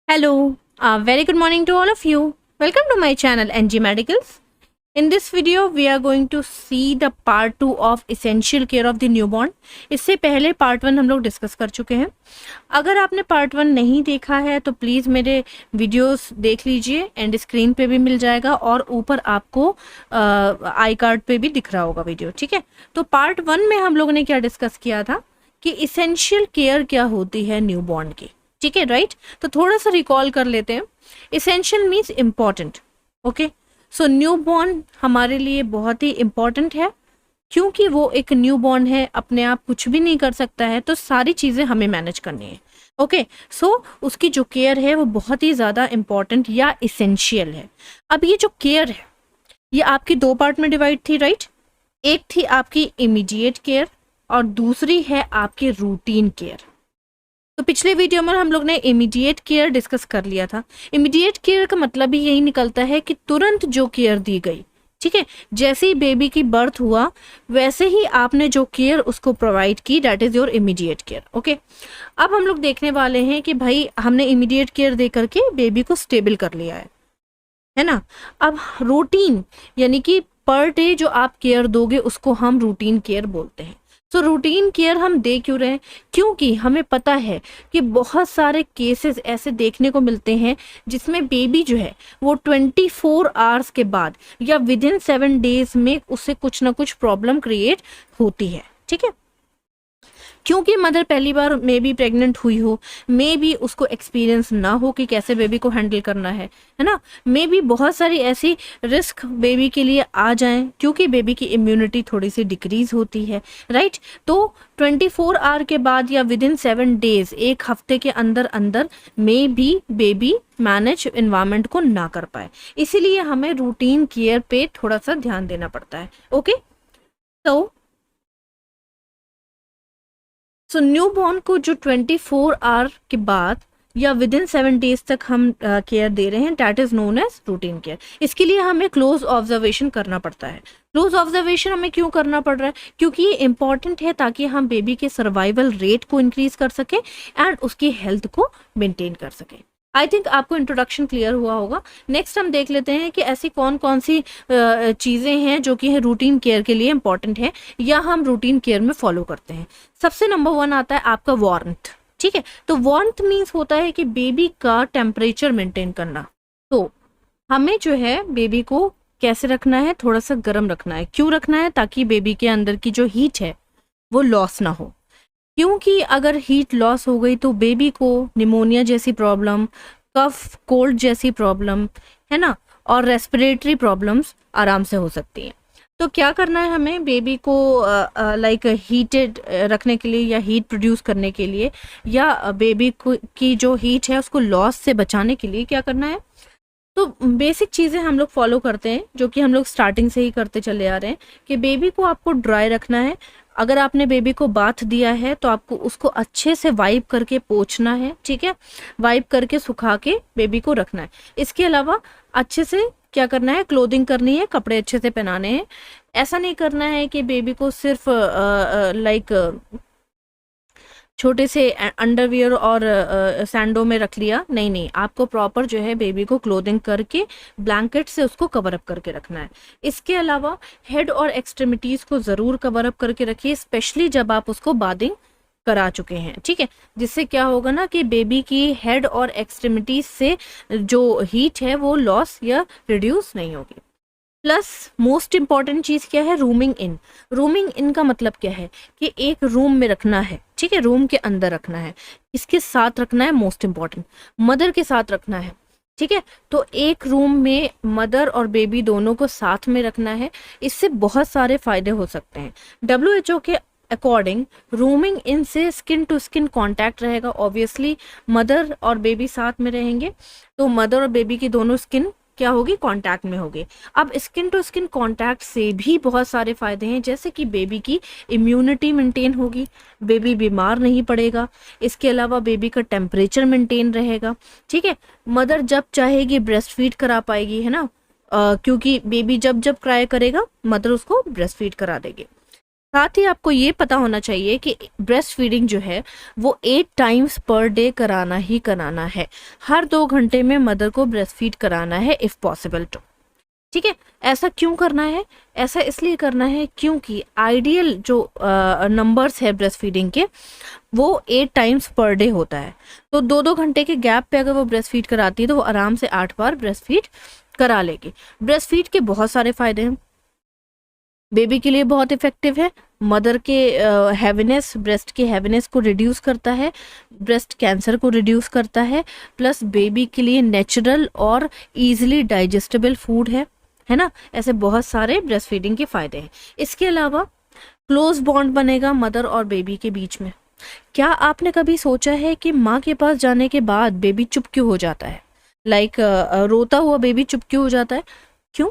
Hello, very good morning to all of you. Welcome to my channel NG Medicals. In this video, we are going to see the part 2 of essential care of the newborn. इससे पहले part 1 हम लोग discuss कर चुके हैं. अगर आपने part 1 नहीं देखा है तो प्लीज़ मेरे वीडियोस देख लीजिए. एंड स्क्रीन पे भी मिल जाएगा और ऊपर आपको आई कार्ड पे भी दिख रहा होगा वीडियो. ठीक है, तो पार्ट 1 में हम लोगों ने क्या डिस्कस किया था कि इसेंशियल केयर क्या होती है न्यूबॉर्न की. ठीक है, राइट. तो थोड़ा सा रिकॉल कर लेते हैं. Essential means important. ओके, सो न्यूबॉर्न हमारे लिए बहुत ही इम्पॉर्टेंट है क्योंकि वो एक न्यूबॉर्न है, अपने आप कुछ भी नहीं कर सकता है, तो सारी चीज़ें हमें मैनेज करनी है. ओके, सो उसकी जो केयर है वो बहुत ही ज़्यादा इम्पॉर्टेंट या इसेंशियल है. अब ये जो केयर है ये आपकी दो पार्ट में डिवाइड थी, राइट. एक थी आपकी इमीडिएट केयर और दूसरी है आपकी रूटीन केयर. तो पिछले वीडियो में हम लोग ने इमीडिएट केयर डिस्कस कर लिया था. इमीडिएट केयर का मतलब भी यही निकलता है कि तुरंत जो केयर दी गई. ठीक है, जैसे ही बेबी की बर्थ हुआ वैसे ही आपने जो केयर उसको प्रोवाइड की, that is your immediate care. Okay, अब हम लोग देखने वाले हैं कि भाई हमने इमीडिएट केयर दे करके बेबी को स्टेबल कर लिया है ना. अब रूटीन यानी कि पर डे जो आप केयर दोगे उसको हम रूटीन केयर बोलते हैं. तो रूटीन केयर हम दे क्यों रहे हैं? क्योंकि हमें पता है कि बहुत सारे केसेस ऐसे देखने को मिलते हैं जिसमें बेबी जो है वो 24 आवर्स के बाद या विद इन 7 डेज में उससे कुछ ना कुछ प्रॉब्लम क्रिएट होती है. ठीक है, क्योंकि मदर पहली बार मे बी प्रेग्नेंट हुई हो, मे बी उसको एक्सपीरियंस ना हो कि कैसे बेबी को हैंडल करना है ना. मे बी बहुत सारी ऐसी रिस्क बेबी के लिए आ जाएं क्योंकि बेबी की इम्यूनिटी थोड़ी सी डिक्रीज होती है, राइट. तो 24 आवर के बाद या विद इन 7 डेज, एक हफ्ते के अंदर अंदर may be baby manage environment को ना कर पाए. इसीलिए हमें रूटीन केयर पे थोड़ा सा ध्यान देना पड़ता है. ओके, सो न्यूबॉर्न को जो 24 आवर के बाद या विद इन 7 डेज तक हम केयर दे रहे हैं, that is known as routine care. इसके लिए हमें क्लोज ऑब्जर्वेशन करना पड़ता है. क्लोज ऑब्जर्वेशन हमें क्यों करना पड़ रहा है? क्योंकि ये इंपॉर्टेंट है ताकि हम बेबी के सर्वाइवल रेट को इंक्रीज कर सके एंड उसकी हेल्थ को मेंटेन कर सके. आई थिंक आपको इंट्रोडक्शन क्लियर हुआ होगा. नेक्स्ट हम देख लेते हैं कि ऐसी कौन कौन सी चीज़ें हैं जो कि रूटीन केयर के लिए इंपॉर्टेंट है या हम रूटीन केयर में फॉलो करते हैं. सबसे नंबर 1 आता है आपका वार्मथ. ठीक है, तो वार्मथ मीन्स होता है कि बेबी का टेम्परेचर मेंटेन करना. तो हमें जो है बेबी को कैसे रखना है? थोड़ा सा गर्म रखना है. क्यों रखना है? ताकि बेबी के अंदर की जो हीट है वो लॉस ना हो. क्योंकि अगर हीट लॉस हो गई तो बेबी को निमोनिया जैसी प्रॉब्लम, कफ कोल्ड जैसी प्रॉब्लम, है ना, और रेस्पिरेटरी प्रॉब्लम्स आराम से हो सकती हैं. तो क्या करना है हमें बेबी को लाइक हीटेड रखने के लिए या हीट प्रोड्यूस करने के लिए या बेबी को की जो हीट है उसको लॉस से बचाने के लिए क्या करना है? तो बेसिक चीज़ें हम लोग फॉलो करते हैं जो कि हम लोग स्टार्टिंग से ही करते चले आ रहे हैं कि बेबी को आपको ड्राई रखना है. अगर आपने बेबी को बाथ दिया है तो आपको उसको अच्छे से वाइप करके पोंछना है. ठीक है, वाइप करके सुखा के बेबी को रखना है. इसके अलावा अच्छे से क्या करना है? क्लोथिंग करनी है, कपड़े अच्छे से पहनाने हैं. ऐसा नहीं करना है कि बेबी को सिर्फ लाइक छोटे से अंडरवियर और सैंडो में रख लिया. नहीं नहीं, आपको प्रॉपर जो है बेबी को क्लोथिंग करके ब्लैंकेट से उसको कवर अप करके रखना है. इसके अलावा हेड और एक्सट्रीमिटीज को ज़रूर कवर अप करके रखिए, स्पेशली जब आप उसको बाथिंग करा चुके हैं. ठीक है, जिससे क्या होगा ना कि बेबी की हेड और एक्सट्रीमिटीज से जो हीट है वो लॉस या रिड्यूस नहीं होगी. प्लस मोस्ट इंपॉर्टेंट चीज़ क्या है? Rooming in. रूमिंग इन का मतलब क्या है कि एक रूम में रखना है. ठीक है, रूम के अंदर रखना है. इसके साथ रखना है, मोस्ट इंपॉर्टेंट, मदर के साथ रखना है. ठीक है, तो एक रूम में मदर और बेबी दोनों को साथ में रखना है. इससे बहुत सारे फायदे हो सकते हैं. WHO के अकॉर्डिंग रूमिंग इन से स्किन टू स्किन कांटेक्ट रहेगा. ऑब्वियसली मदर और बेबी साथ में रहेंगे तो मदर और बेबी की दोनों स्किन क्या होगी? कांटेक्ट में होगी. अब स्किन टू स्किन कांटेक्ट से भी बहुत सारे फायदे हैं, जैसे कि बेबी की इम्यूनिटी मेंटेन होगी, बेबी बीमार नहीं पड़ेगा. इसके अलावा बेबी का टेम्परेचर मेंटेन रहेगा. ठीक है, मदर जब चाहेगी ब्रेस्ट फीड करा पाएगी, है ना, क्योंकि बेबी जब जब क्राई करेगा मदर उसको ब्रेस्ट फीड करा देगी. साथ ही आपको ये पता होना चाहिए कि ब्रेस्ट फीडिंग जो है वो 8 टाइम्स पर डे कराना ही कराना है। हर 2 घंटे में मदर को ब्रेस्ट फीड कराना है इफ़ पॉसिबल टू। ठीक है, ऐसा क्यों करना है? ऐसा इसलिए करना है क्योंकि आइडियल जो नंबर्स है ब्रेस्ट फीडिंग के वो 8 टाइम्स पर डे होता है। तो 2-2 घंटे के गैप पे अगर वो ब्रेस्ट फीड कराती है तो वो आराम से 8 बार ब्रेस्ट फीड करा लेगी। ब्रेस्ट फीड के बहुत सारे फायदे हैं। बेबी के लिए बहुत इफेक्टिव है। मदर के हैवीनेस, ब्रेस्ट के हैवीनेस को रिड्यूस करता है, ब्रेस्ट कैंसर को रिड्यूस करता है, प्लस बेबी के लिए नेचुरल और इजीली डाइजेस्टेबल फूड है ना। ऐसे बहुत सारे ब्रेस्ट फीडिंग के फायदे हैं। इसके अलावा क्लोज बॉन्ड बनेगा मदर और बेबी के बीच में। क्या आपने कभी सोचा है कि माँ के पास जाने के बाद बेबी चुप क्यों हो जाता है? रोता हुआ बेबी चुप क्यों हो जाता है? क्यों?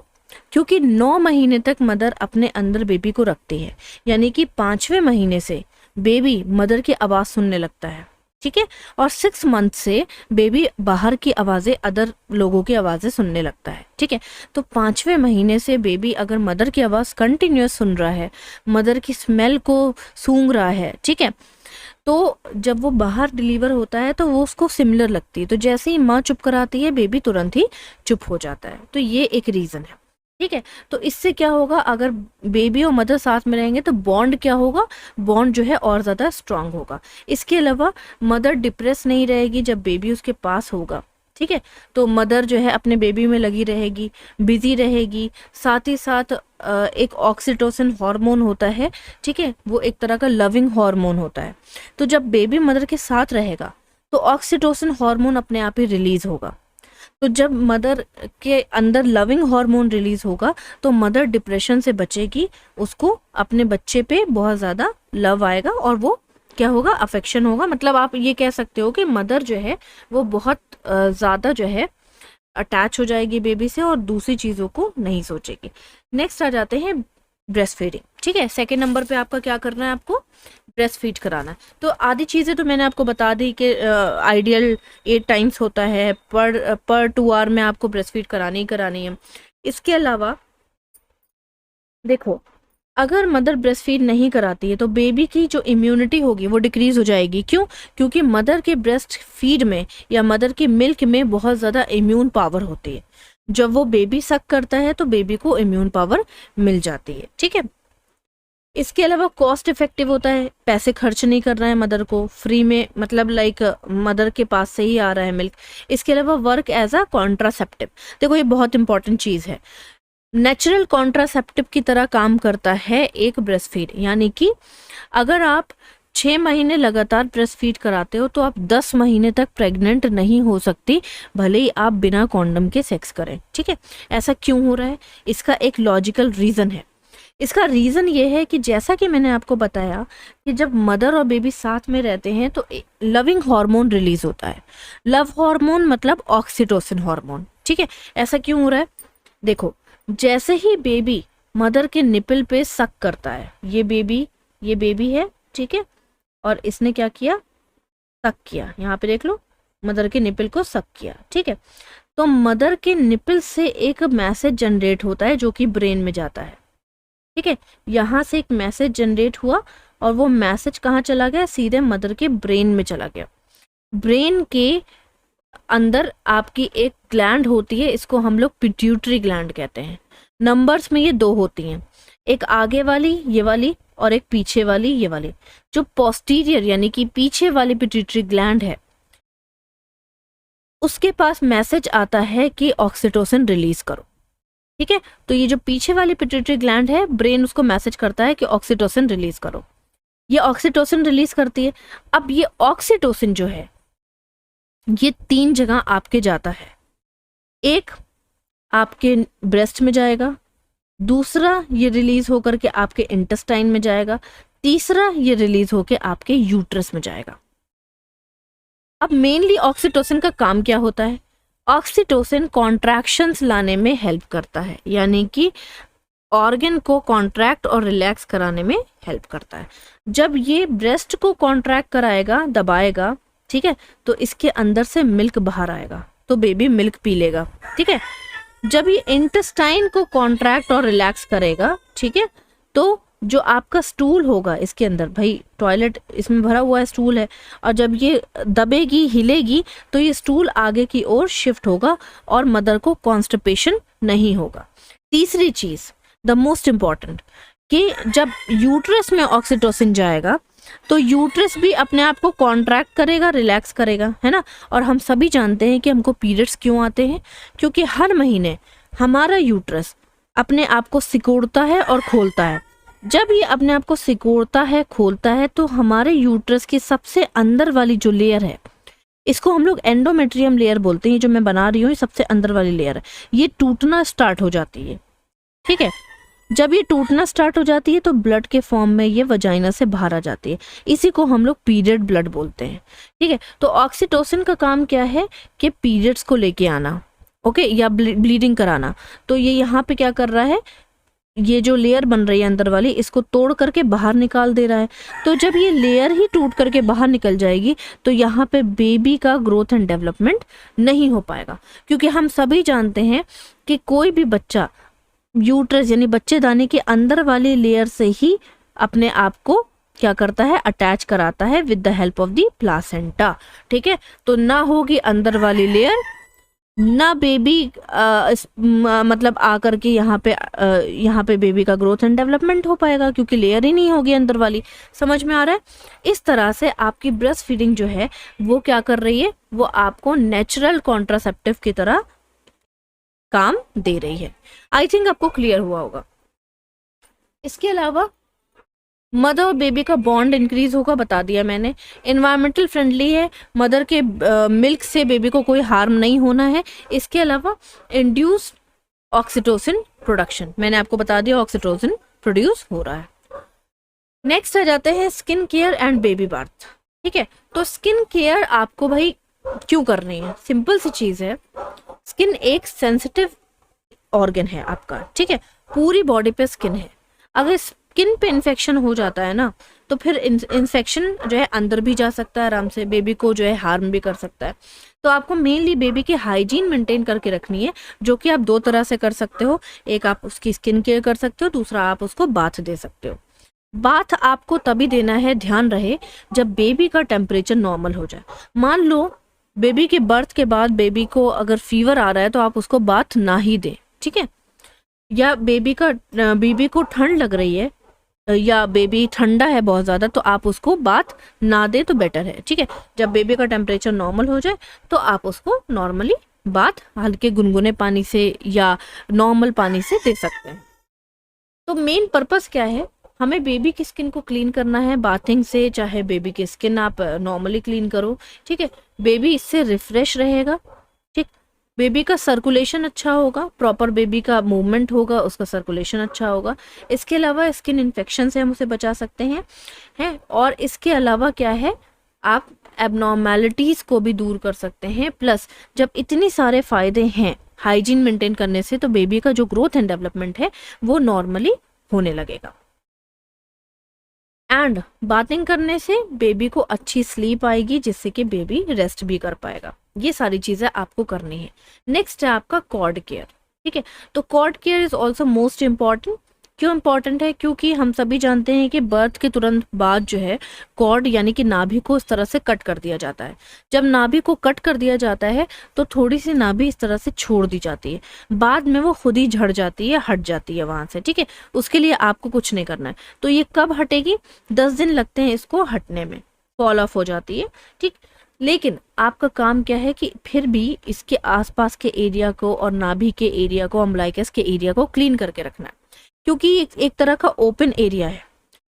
क्योंकि 9 महीने तक मदर अपने अंदर बेबी को रखती है, यानी कि 5वें महीने से बेबी मदर की आवाज़ सुनने लगता है। ठीक है, और 6 मंथ से बेबी बाहर की आवाज़ें, अदर लोगों की आवाज़ें सुनने लगता है। ठीक है, तो 5वें महीने से बेबी अगर मदर की आवाज़ कंटिन्यूस सुन रहा है, मदर की स्मेल को सूंघ रहा है, ठीक है, तो जब वो बाहर डिलीवर होता है तो वो उसको सिमिलर लगती है। तो जैसे ही माँ चुप कराती है बेबी तुरंत ही चुप हो जाता है। तो ये एक रीज़न है। ठीक है, तो इससे क्या होगा, अगर बेबी और मदर साथ में रहेंगे तो बॉन्ड क्या होगा, बॉन्ड जो है और ज़्यादा स्ट्रांग होगा। इसके अलावा मदर डिप्रेस नहीं रहेगी जब बेबी उसके पास होगा। ठीक है, तो मदर जो है अपने बेबी में लगी रहेगी, बिजी रहेगी। साथ ही साथ एक ऑक्सीटोसिन हार्मोन होता है, ठीक है, वो एक तरह का लविंग हार्मोन होता है। तो जब बेबी मदर के साथ रहेगा तो ऑक्सीटोसिन हार्मोन अपने आप ही रिलीज होगा। तो जब मदर के अंदर लविंग हार्मोन रिलीज होगा तो मदर डिप्रेशन से बचेगी, उसको अपने बच्चे पे बहुत ज़्यादा लव आएगा और वो क्या होगा, अफेक्शन होगा। मतलब आप ये कह सकते हो कि मदर जो है वो बहुत ज़्यादा जो है अटैच हो जाएगी बेबी से और दूसरी चीज़ों को नहीं सोचेगी। नेक्स्ट आ जाते हैं ब्रेस्ट फीडिंग। ठीक है, सेकेंड नंबर पे आपका क्या करना है, आपको ब्रेस्ट फीड कराना है। तो आधी चीज़ें तो मैंने आपको बता दी कि आइडियल 8 टाइम्स होता है, पर 2 आवर में आपको ब्रेस्ट फीड करानी ही करानी है। इसके अलावा देखो, अगर मदर ब्रेस्ट फीड नहीं कराती है तो बेबी की जो इम्यूनिटी होगी वो डिक्रीज हो जाएगी। क्यों? क्योंकि मदर के ब्रेस्ट फीड में या मदर के मिल्क में बहुत ज़्यादा इम्यून पावर होती है। जब वो बेबी सक करता है तो बेबी को इम्यून पावर मिल जाती है। ठीक है, इसके अलावा कॉस्ट इफेक्टिव होता है, पैसे खर्च नहीं कर रहा है मदर को, फ्री में, मतलब मदर के पास से ही आ रहा है मिल्क। इसके अलावा वर्क एज अ कॉन्ट्रासेप्टिव। देखो, ये बहुत इंपॉर्टेंट चीज़ है। नेचुरल कॉन्ट्रासेप्टिव की तरह काम करता है एक ब्रेस्ट फीड, यानी कि अगर आप 6 महीने लगातार ब्रेस्ट फीड कराते हो तो आप 10 महीने तक प्रेग्नेंट नहीं हो सकती, भले ही आप बिना कॉन्डम के सेक्स करें। ठीक है, ऐसा क्यों हो रहा है? इसका एक लॉजिकल रीज़न है। इसका रीज़न ये है कि जैसा कि मैंने आपको बताया कि जब मदर और बेबी साथ में रहते हैं तो लविंग हार्मोन रिलीज होता है। लव हार्मोन मतलब ऑक्सीटोसिन हार्मोन। ठीक है, ऐसा क्यों हो रहा है? देखो, जैसे ही बेबी मदर के निपल पे सक करता है, ये बेबी है, ठीक है, और इसने क्या किया, सक किया। यहाँ पे देख लो, मदर के निपल को सक किया। ठीक है, तो मदर के निपल से एक मैसेज जनरेट होता है जो कि ब्रेन में जाता है। ठीक है, यहाँ से एक मैसेज जनरेट हुआ और वो मैसेज कहाँ चला गया, सीधे मदर के ब्रेन में चला गया। ब्रेन के अंदर आपकी एक ग्लैंड होती है, इसको हम लोग पिट्यूटरी ग्लैंड कहते हैं। नंबर्स में ये 2 होती हैं, एक आगे वाली ये वाली और एक पीछे वाली ये वाली। जो पोस्टीरियर यानी कि पीछे वाली पिट्यूटरी ग्लैंड है उसके पास मैसेज आता है कि ऑक्सीटोसिन रिलीज करो। ठीक है, तो ये जो पीछे वाली पिट्यूटरी ग्लैंड है, ब्रेन उसको मैसेज करता है कि ऑक्सीटोसिन रिलीज करो। ये ऑक्सीटोसिन रिलीज करती है। अब ये ऑक्सीटोसिन जो है ये 3 जगह आपके जाता है। एक आपके ब्रेस्ट में जाएगा, दूसरा ये रिलीज होकर के आपके इंटेस्टाइन में जाएगा, तीसरा ये रिलीज होकर आपके यूट्रस में जाएगा। अब मेनली ऑक्सीटोसिन का काम क्या होता है? ऑक्सीटोसिन कॉन्ट्रैक्शंस लाने में हेल्प करता है, यानी कि ऑर्गन को कॉन्ट्रैक्ट और रिलैक्स कराने में हेल्प करता है। जब ये ब्रेस्ट को कॉन्ट्रैक्ट कराएगा, दबाएगा, ठीक है, तो इसके अंदर से मिल्क बाहर आएगा, तो बेबी मिल्क पी लेगा। ठीक है, जब ये इंटेस्टाइन को कॉन्ट्रैक्ट और रिलैक्स करेगा, ठीक है, तो जो आपका स्टूल होगा इसके अंदर, भाई टॉयलेट इसमें भरा हुआ है, स्टूल है, और जब ये दबेगी हिलेगी तो ये स्टूल आगे की ओर शिफ्ट होगा और मदर को कॉन्स्टिपेशन नहीं होगा। तीसरी चीज द मोस्ट इम्पॉर्टेंट, कि जब यूट्रस में ऑक्सीटोसिन जाएगा तो यूट्रस भी अपने आप को कॉन्ट्रैक्ट करेगा, रिलैक्स करेगा, है ना। और हम सभी जानते हैं कि हमको पीरियड्स क्यों आते हैं, क्योंकि हर महीने हमारा यूट्रस अपने आप को सिकोड़ता है और खोलता है। जब ये अपने आप को सिकोड़ता है, खोलता है, तो हमारे यूट्रस की सबसे अंदर वाली जो लेयर है, इसको हम लोग एंडोमेट्रियम लेयर बोलते हैं, जो मैं बना रही हूँ ये सबसे अंदर वाली लेयर है, ये टूटना स्टार्ट हो जाती है। ठीक है, जब ये टूटना स्टार्ट हो जाती है तो ब्लड के फॉर्म में ये वजाइना से बाहर आ जाती है, इसी को हम लोग पीरियड ब्लड बोलते हैं। ठीक है, तो ऑक्सीटोसिन का काम क्या है कि पीरियड्स को लेके आना, ओके, या ब्लीडिंग कराना। तो ये यहाँ पे क्या कर रहा है, ये जो लेयर बन रही है अंदर वाली, इसको तोड़ करके बाहर निकाल दे रहा है। तो जब ये लेयर ही टूट करके बाहर निकल जाएगी तो यहाँ पे बेबी का ग्रोथ एंड डेवलपमेंट नहीं हो पाएगा, क्योंकि हम सभी जानते हैं कि कोई भी बच्चा यूट्रस यानी बच्चेदानी के अंदर वाली लेयर से ही अपने आप को क्या करता है, अटैच कराता है with the help of the placenta. ठीक है, तो ना होगी अंदर वाली लेयर, ना बेबी मतलब आकर के यहाँ पे बेबी का ग्रोथ एंड डेवलपमेंट हो पाएगा, क्योंकि लेयर ही नहीं होगी अंदर वाली। समझ में आ रहा है। इस तरह से आपकी ब्रेस्ट फीडिंग जो है वो क्या कर रही है, वो आपको नेचुरल कॉन्ट्रासेप्टिव की तरह काम दे रही है। आई थिंक आपको क्लियर हुआ होगा। इसके अलावा मदर और बेबी का बॉन्ड इंक्रीज होगा, बता दिया मैंने। इन्वायरमेंटल फ्रेंडली है, मदर के मिल्क से बेबी को कोई हार्म नहीं होना है। इसके अलावा इंड्यूस ऑक्सीटोसिन प्रोडक्शन, मैंने आपको बता दिया ऑक्सीटोसिन प्रोड्यूस हो रहा है। नेक्स्ट आ जाते हैं skin care and baby birth. ठीक है, तो स्किन केयर आपको भाई क्यों करनी है, सिंपल सी चीज है। स्किन एक सेंसिटिव ऑर्गन है आपका, ठीक है, पूरी बॉडी पे स्किन है। अगर स्किन पे इन्फेक्शन हो जाता है ना, तो फिर इन्फेक्शन जो है अंदर भी जा सकता है आराम से, बेबी को जो है हार्म भी कर सकता है। तो आपको मेनली बेबी की हाइजीन मेंटेन करके रखनी है, जो कि आप दो तरह से कर सकते हो। एक आप उसकी स्किन केयर कर सकते हो, दूसरा आप उसको बाथ दे सकते हो। बाथ आपको तभी देना है, ध्यान रहे, जब बेबी का टेम्परेचर नॉर्मल हो जाए। मान लो बेबी के बर्थ के बाद बेबी को अगर फीवर आ रहा है तो आप उसको बाथ ना ही दें, ठीक है। या बेबी को ठंड लग रही है या बेबी ठंडा है बहुत ज़्यादा, तो आप उसको बाथ ना दे तो बेटर है, ठीक है। जब बेबी का टेम्परेचर नॉर्मल हो जाए तो आप उसको नॉर्मली बाथ हल्के गुनगुने पानी से या नॉर्मल पानी से दे सकते हैं। तो मेन पर्पस क्या है, हमें बेबी की स्किन को क्लीन करना है बाथिंग से, चाहे बेबी की स्किन आप नॉर्मली क्लीन करो, ठीक है। बेबी इससे रिफ्रेश रहेगा, ठीक, बेबी का सर्कुलेशन अच्छा होगा, प्रॉपर बेबी का मूवमेंट होगा, उसका सर्कुलेशन अच्छा होगा। इसके अलावा स्किन इन्फेक्शन से हम उसे बचा सकते हैं। और इसके अलावा क्या है, आप एबनॉर्मेलिटीज को भी दूर कर सकते हैं। प्लस जब इतनी सारे फायदे हैं हाइजीन मेंटेन करने से, तो बेबी का जो ग्रोथ एंड डेवलपमेंट है वो नॉर्मली होने लगेगा। एंड बाथिंग करने से बेबी को अच्छी स्लीप आएगी, जिससे कि बेबी रेस्ट भी कर पाएगा। ये सारी चीजें आपको करनी है। नेक्स्ट है आपका कॉर्ड केयर, ठीक है। तो cord care is also most important. क्यों इम्पॉर्टेंट है, क्योंकि हम सभी जानते हैं कि बर्थ के तुरंत बाद जो है कॉर्ड यानी कि नाभि को इस तरह से कट कर दिया जाता है। जब नाभि को कट कर दिया जाता है तो थोड़ी सी नाभि इस तरह से छोड़ दी जाती है, बाद में वो खुद ही झड़ जाती है, हट जाती है वहां से, ठीक है। उसके लिए आपको कुछ नहीं करना है। तो ये कब हटेगी, 10 दिन लगते हैं इसको हटने में, फॉल ऑफ हो जाती है, ठीक। लेकिन आपका काम क्या है कि फिर भी इसके आसपास के एरिया को और नाभि के एरिया को, अम्बलाइकस के एरिया को क्लीन करके रखना है, क्योंकि एक तरह का ओपन एरिया है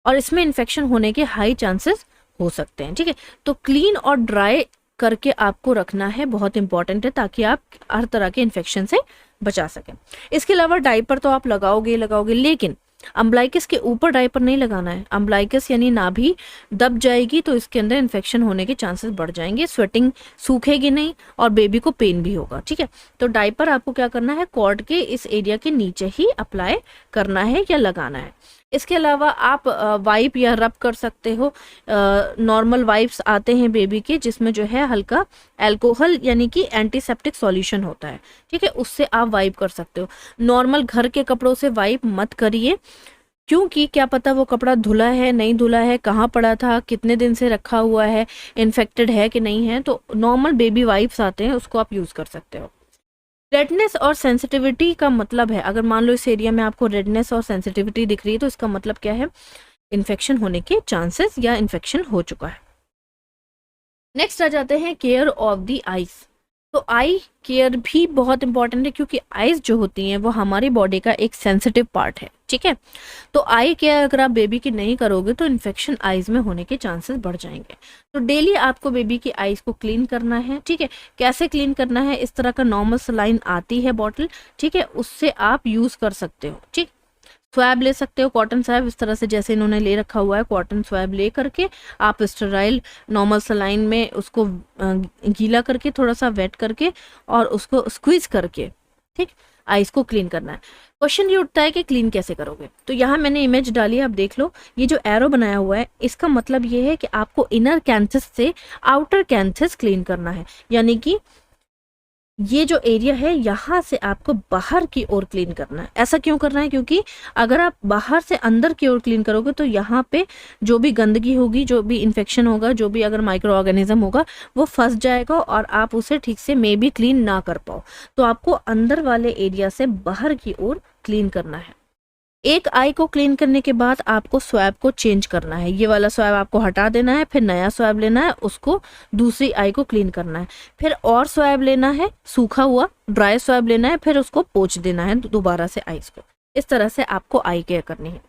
और इसमें इन्फेक्शन होने के हाई चांसेस हो सकते हैं, ठीक है। तो क्लीन और ड्राई करके आपको रखना है, बहुत इंपॉर्टेंट है, ताकि आप हर तरह के इन्फेक्शन से बचा सकें। इसके अलावा डायपर तो आप लगाओगे, लेकिन अम्बलाइकस के ऊपर डायपर नहीं लगाना है। अम्बलाइकस यानी नाभि दब जाएगी तो इसके अंदर इन्फेक्शन होने के चांसेस बढ़ जाएंगे, स्वेटिंग सूखेगी नहीं और बेबी को पेन भी होगा, ठीक है। तो डायपर आपको क्या करना है, कॉर्ड के इस एरिया के नीचे ही अप्लाई करना है या लगाना है। इसके अलावा आप वाइप या रब कर सकते हो। नॉर्मल वाइप्स आते हैं बेबी के, जिसमें जो है हल्का अल्कोहल यानी कि एंटीसेप्टिक सॉल्यूशन होता है, ठीक है, उससे आप वाइप कर सकते हो। नॉर्मल घर के कपड़ों से वाइप मत करिए, क्योंकि क्या पता वो कपड़ा धुला है नहीं धुला है, कहाँ पड़ा था, कितने दिन से रखा हुआ है, इन्फेक्टेड है कि नहीं है। तो नॉर्मल बेबी वाइप्स आते हैं, उसको आप यूज़ कर सकते हो। रेडनेस और सेंसिटिविटी का मतलब है, अगर मान लो इस एरिया में आपको रेडनेस और सेंसिटिविटी दिख रही है तो इसका मतलब क्या है, इन्फेक्शन होने के चांसेस या इन्फेक्शन हो चुका है। नेक्स्ट आ जाते हैं केयर ऑफ द आईज। तो आई केयर भी बहुत इंपॉर्टेंट है, क्योंकि आईज जो होती हैं वो हमारी बॉडी का एक सेंसिटिव पार्ट है, ठीक है। तो आई केयर अगर आप बेबी की नहीं करोगे तो इन्फेक्शन आईज में होने के चांसेस बढ़ जाएंगे। तो डेली आपको बेबी की आईज को क्लीन करना है, ठीक है। कैसे क्लीन करना है, इस तरह का नॉर्मल सलाइन आती है बॉटल, ठीक है, उससे आप यूज कर सकते हो, ठीक। स्वैब ले सकते हो, कॉटन स्वैब, इस तरह से जैसे इन्होंने ले रखा हुआ है, कॉटन स्वैब ले करके आप स्टेराइल नॉर्मल सलाइन में उसको गीला करके थोड़ा सा वेट करके और उसको स्क्वीज करके, ठीक, आइस को क्लीन करना है। क्वेश्चन ये उठता है कि क्लीन कैसे करोगे, तो यहाँ मैंने इमेज डाली है, आप देख लो। ये जो एरो बनाया हुआ है इसका मतलब ये है कि आपको इनर कैंथस से आउटर कैंथस क्लीन करना है, यानी कि ये जो एरिया है यहाँ से आपको बाहर की ओर क्लीन करना है। ऐसा क्यों करना है, क्योंकि अगर आप बाहर से अंदर की ओर क्लीन करोगे तो यहाँ पे जो भी गंदगी होगी, जो भी इन्फेक्शन होगा, जो भी अगर माइक्रो ऑर्गेनिज्म होगा वो फंस जाएगा और आप उसे ठीक से मे भी क्लीन ना कर पाओ। तो आपको अंदर वाले एरिया से बाहर की ओर क्लीन करना है। एक आई को क्लीन करने के बाद आपको स्वैब को चेंज करना है, ये वाला स्वैब आपको हटा देना है, फिर नया स्वैब लेना है, उसको दूसरी आई को क्लीन करना है, फिर और स्वैब लेना है, सूखा हुआ ड्राई स्वैब लेना है, फिर उसको पोंछ देना है दोबारा से आईज को। इस तरह से आपको आई केयर करनी है।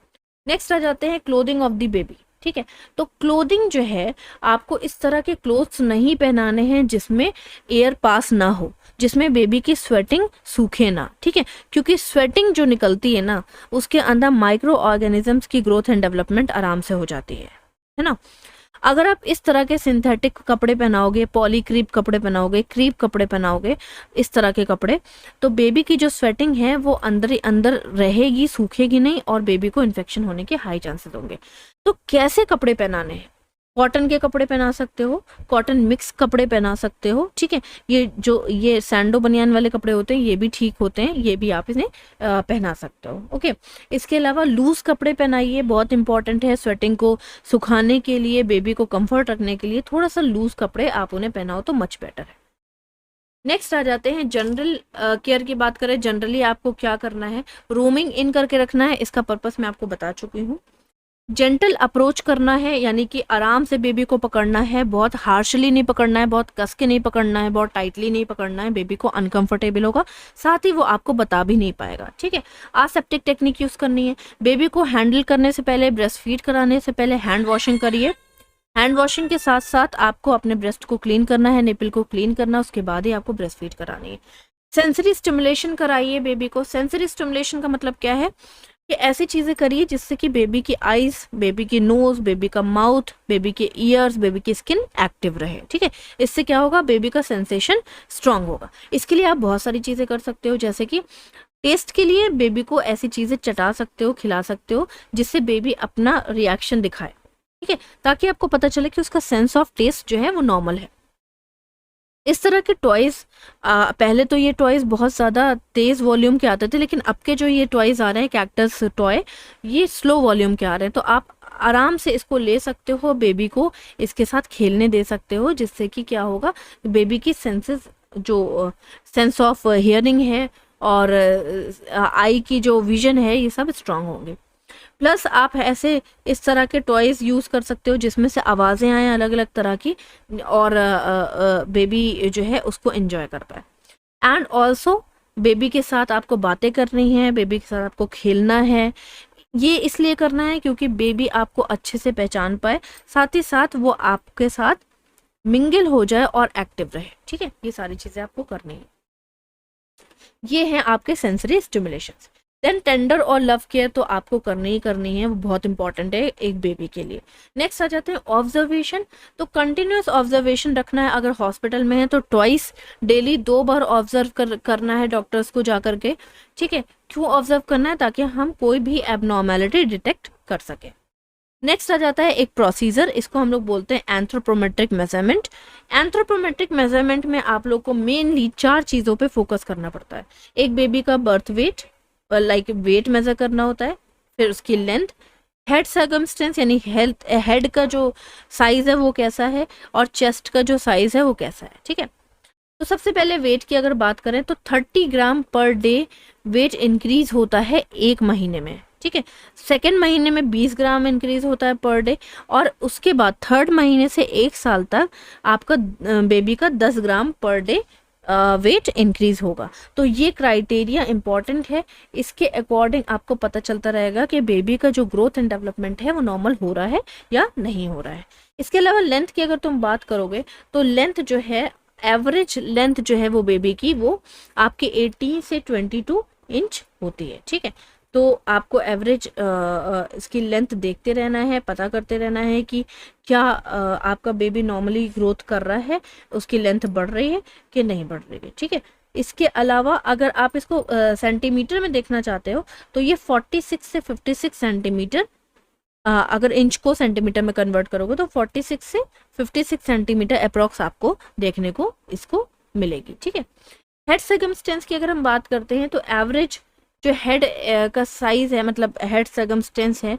नेक्स्ट आ जाते हैं क्लोथिंग ऑफ द बेबी, ठीक है। तो क्लोथिंग जो है, आपको इस तरह के क्लोथ्स नहीं पहनाने हैं जिसमें एयर पास ना हो, जिसमें बेबी की स्वेटिंग सूखे ना, ठीक है, क्योंकि स्वेटिंग जो निकलती है ना उसके अंदर माइक्रो ऑर्गेनिजम्स की ग्रोथ एंड डेवलपमेंट आराम से हो जाती है ना। अगर आप इस तरह के सिंथेटिक कपड़े पहनाओगे, पॉली क्रीप कपड़े पहनाओगे, क्रीप कपड़े पहनाओगे, इस तरह के कपड़े, तो बेबी की जो स्वेटिंग है वो अंदर ही अंदर रहेगी, सूखेगी नहीं और बेबी को इन्फेक्शन होने के हाई चांसेस होंगे। तो कैसे कपड़े पहनाने हैं, कॉटन के कपड़े पहना सकते हो, कॉटन मिक्स कपड़े पहना सकते हो, ठीक है। ये सैंडो बनियान वाले कपड़े होते हैं ये भी ठीक होते हैं, ये भी आप इन्हें पहना सकते हो, ओके। इसके अलावा लूज कपड़े पहनाइए, बहुत इंपॉर्टेंट है स्वेटिंग को सुखाने के लिए, बेबी को कंफर्ट रखने के लिए थोड़ा सा लूज कपड़े आप उन्हें पहनाओ तो मच बेटर है। नेक्स्ट आ जाते हैं जनरल केयर की बात करें। जनरली आपको क्या करना है, रूमिंग इन करके रखना है, इसका पर्पस मैं आपको बता चुकी हूँ। जेंटल अप्रोच करना है, यानी कि आराम से बेबी को पकड़ना है, बहुत हार्शली नहीं पकड़ना है, बहुत कस के नहीं पकड़ना है, बहुत टाइटली नहीं पकड़ना है, बेबी को अनकंफर्टेबल होगा, साथ ही वो आपको बता भी नहीं पाएगा, ठीक है। आसेप्टिक टेक्निक यूज करनी है। बेबी को हैंडल करने से पहले, ब्रेस्ट फीड कराने से पहले हैंड वॉशिंग करिए। हैंड वॉशिंग के साथ साथ आपको अपने ब्रेस्ट को क्लीन करना है, निपल को क्लीन करना, उसके बाद ही आपको ब्रेस्ट फीड करानी है। सेंसरी स्टिमुलेशन कराइए बेबी को। सेंसरी स्टिमुलेशन का मतलब क्या है कि ऐसी चीजें करिए जिससे कि बेबी की आईज, बेबी की नोज, बेबी का माउथ, बेबी के ईयर्स, बेबी की स्किन एक्टिव रहे, ठीक है। इससे क्या होगा, बेबी का सेंसेशन स्ट्रांग होगा। इसके लिए आप बहुत सारी चीजें कर सकते हो, जैसे कि टेस्ट के लिए बेबी को ऐसी चीजें चटा सकते हो, खिला सकते हो जिससे बेबी अपना रिएक्शन दिखाए, ठीक है, ताकि आपको पता चले कि उसका सेंस ऑफ टेस्ट जो है वो नॉर्मल है। इस तरह के टॉयज, पहले तो ये टॉयज बहुत ज़्यादा तेज़ वॉल्यूम के आते थे, लेकिन अब के जो ये टॉयज आ रहे हैं कैक्टस टॉय, ये स्लो वॉल्यूम के आ रहे हैं। तो आप आराम से इसको ले सकते हो, बेबी को इसके साथ खेलने दे सकते हो, जिससे कि क्या होगा, बेबी की सेंसेस, जो सेंस ऑफ हियरिंग है और आई की जो विजन है, ये सब स्ट्रांग होंगे। प्लस आप ऐसे इस तरह के टॉयज यूज कर सकते हो जिसमें से आवाजें आए अलग अलग तरह की, और बेबी जो है उसको एंजॉय कर पाए। एंड ऑल्सो बेबी के साथ आपको बातें करनी है, बेबी के साथ आपको खेलना है। ये इसलिए करना है क्योंकि बेबी आपको अच्छे से पहचान पाए, साथ ही साथ वो आपके साथ मिंगल हो जाए और एक्टिव रहे, ठीक है। ये सारी चीजें आपको करनी है। ये हैं आपके सेंसरी स्टिमुलेशंस। देन टेंडर और लव केयर तो आपको करनी ही करनी है, वो बहुत इंपॉर्टेंट है एक बेबी के लिए। नेक्स्ट आ जाते हैं ऑब्जर्वेशन। तो कंटिन्यूस ऑब्जर्वेशन रखना है। अगर हॉस्पिटल में है तो ट्वाइस डेली 2 बार ऑब्जर्व करना है डॉक्टर्स को जा करके, ठीक है। क्यों ऑब्जर्व करना है, ताकि हम कोई भी एबनॉर्मेलिटी डिटेक्ट कर सके। नेक्स्ट आ जाता है एक प्रोसीजर, इसको हम लोग बोलते हैं एंथ्रोपोमेट्रिक मेजरमेंट। एंथ्रोपोमेट्रिक मेजरमेंट में आप लोग को मेनली 4 चीज़ों पे फोकस करना पड़ता है। एक बेबी का birth weight, like weight measure करना होता है, फिर उसकी लेंथ, हेड सर्कमस्टेंस यानी हेड का जो साइज है वो कैसा है, और चेस्ट का जो साइज है वो कैसा है। ठीक है, तो सबसे पहले वेट की अगर बात करें तो 30 ग्राम पर डे वेट इंक्रीज होता है एक महीने में। ठीक है, सेकेंड महीने में 20 ग्राम इंक्रीज होता है पर डे, और उसके बाद थर्ड महीने से एक साल तक आपका बेबी का 10 ग्राम पर डे वेट इंक्रीज होगा। तो ये क्राइटेरिया इंपॉर्टेंट है, इसके अकॉर्डिंग आपको पता चलता रहेगा कि बेबी का जो ग्रोथ एंड डेवलपमेंट है वो नॉर्मल हो रहा है या नहीं हो रहा है। इसके अलावा लेंथ की अगर तुम बात करोगे तो लेंथ जो है, एवरेज लेंथ जो है वो बेबी की वो आपके 18 से 22 इंच होती है। ठीक है, तो आपको एवरेज इसकी लेंथ देखते रहना है, पता करते रहना है कि क्या आपका बेबी नॉर्मली ग्रोथ कर रहा है, उसकी लेंथ बढ़ रही है कि नहीं बढ़ रही है। ठीक है, इसके अलावा अगर आप इसको सेंटीमीटर में देखना चाहते हो तो ये 46 से 56 सेंटीमीटर, अगर इंच को सेंटीमीटर में कन्वर्ट करोगे तो 46 से 56 सेंटीमीटर अप्रॉक्स आपको देखने को इसको मिलेगी। ठीक है, हेड सर्कमस्टेंस की अगर हम बात करते हैं तो एवरेज जो हेड का साइज है, मतलब हेड सर्कमस्टेंस है,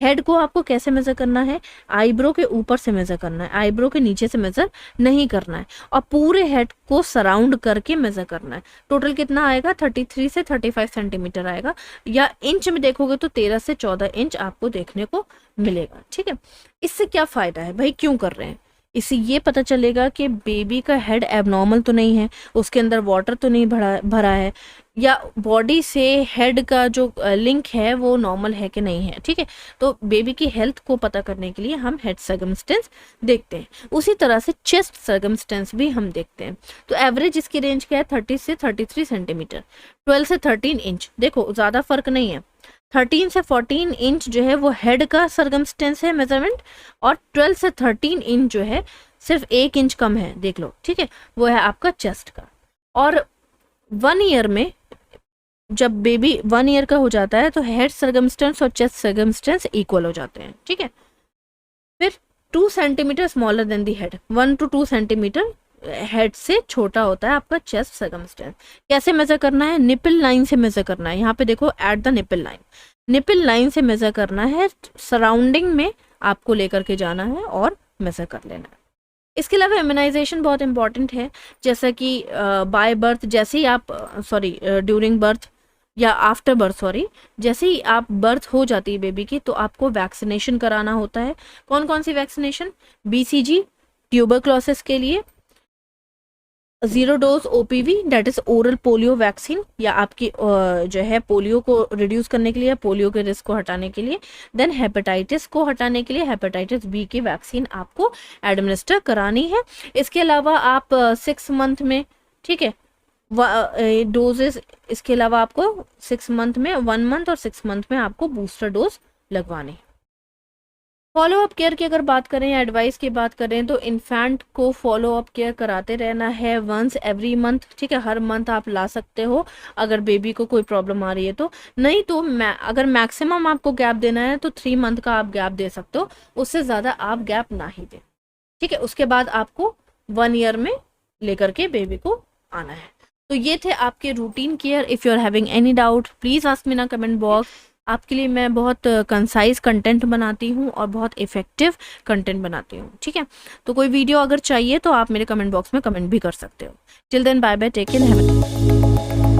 हेड को आपको कैसे मेजर करना है, आईब्रो के ऊपर से मेजर करना है, आईब्रो के नीचे से मेजर नहीं करना है, और पूरे हेड को सराउंड करके मेजर करना है। टोटल कितना आएगा, 33 से 35 सेंटीमीटर आएगा, या इंच में देखोगे तो 13 से 14 इंच आपको देखने को मिलेगा। ठीक है, इससे क्या फायदा है भाई, क्यों कर रहे हैं, इससे ये पता चलेगा कि बेबी का हेड एबनॉर्मल तो नहीं है, उसके अंदर वाटर तो नहीं भरा है, या बॉडी से हेड का जो लिंक है वो नॉर्मल है कि नहीं है। ठीक है, तो बेबी की हेल्थ को पता करने के लिए हम हेड सर्कमस्टेंस देखते हैं। उसी तरह से चेस्ट सर्कमस्टेंस भी हम देखते हैं। तो एवरेज इसकी रेंज क्या है, 30 से 33 सेंटीमीटर, 12 से 13 इंच। देखो ज़्यादा फर्क नहीं है, 13 से 14 इंच जो है वो हेड का सर्कमस्टेंस है मेजरमेंट, और 12 से 13 इंच जो है सिर्फ 1 इंच कम है, देख लो। ठीक है, वो है आपका चेस्ट का। और 1 ईयर में जब बेबी 1 ईयर का हो जाता है तो हेड सर्कमस्टेंस और चेस्ट सर्कमस्टेंस इक्वल हो जाते हैं। ठीक है, फिर 2 centimetre smaller than the head, 1 to 2 centimetre head से छोटा होता है आपका चेस्ट सर्कमस्टेंस। कैसे मेजर करना है, निपल लाइन से मेजर करना है। यहाँ पे देखो at the nipple line, nipple line से मेजर करना है, सराउंडिंग में आपको लेकर के जाना है और मेजर कर लेना है। इसके अलावा इम्यूनाइजेशन बहुत इंपॉर्टेंट है, जैसा कि बाय बर्थ, जैसे ही आप ड्यूरिंग बर्थ या आफ्टर बर्थ, जैसे ही आप बर्थ हो जाती है बेबी की तो आपको वैक्सीनेशन कराना होता है। कौन कौन सी वैक्सीनेशन, BCG ट्यूबरक्लोसिस के लिए, 0 dose OPV that is oral polio vaccine, या आपकी जो है पोलियो को रिड्यूस करने के लिए, पोलियो के रिस्क को हटाने के लिए। देन हेपेटाइटिस को हटाने के लिए हेपेटाइटिस B की वैक्सीन आपको एडमिनिस्टर करानी है। इसके अलावा आप 6 मंथ में, ठीक है, डोजेस, इसके अलावा आपको 6 मंथ में, 1 मंथ और 6 मंथ में आपको बूस्टर डोज लगवाने। फॉलो अप केयर की अगर बात करें या एडवाइस की बात करें तो इन्फेंट को फॉलो अप केयर कराते रहना है वंस एवरी मंथ। ठीक है, हर मंथ आप ला सकते हो अगर बेबी को कोई प्रॉब्लम आ रही है तो, नहीं तो अगर मैक्सिमम आपको गैप देना है तो 3 मंथ का आप गैप दे सकते हो, उससे ज़्यादा आप गैप ना ही दें। ठीक है, उसके बाद आपको 1 ईयर में लेकर के बेबी को आना है। तो ये थे आपके routine care. If you are having any doubt please ask me ना कमेंट बॉक्स। आपके लिए मैं बहुत कंसाइज कंटेंट बनाती हूँ और बहुत इफ़ेक्टिव कंटेंट बनाती हूँ। ठीक है, तो कोई वीडियो अगर चाहिए तो आप मेरे कमेंट बॉक्स में कमेंट भी कर सकते हो। Till then bye bye, take care, have a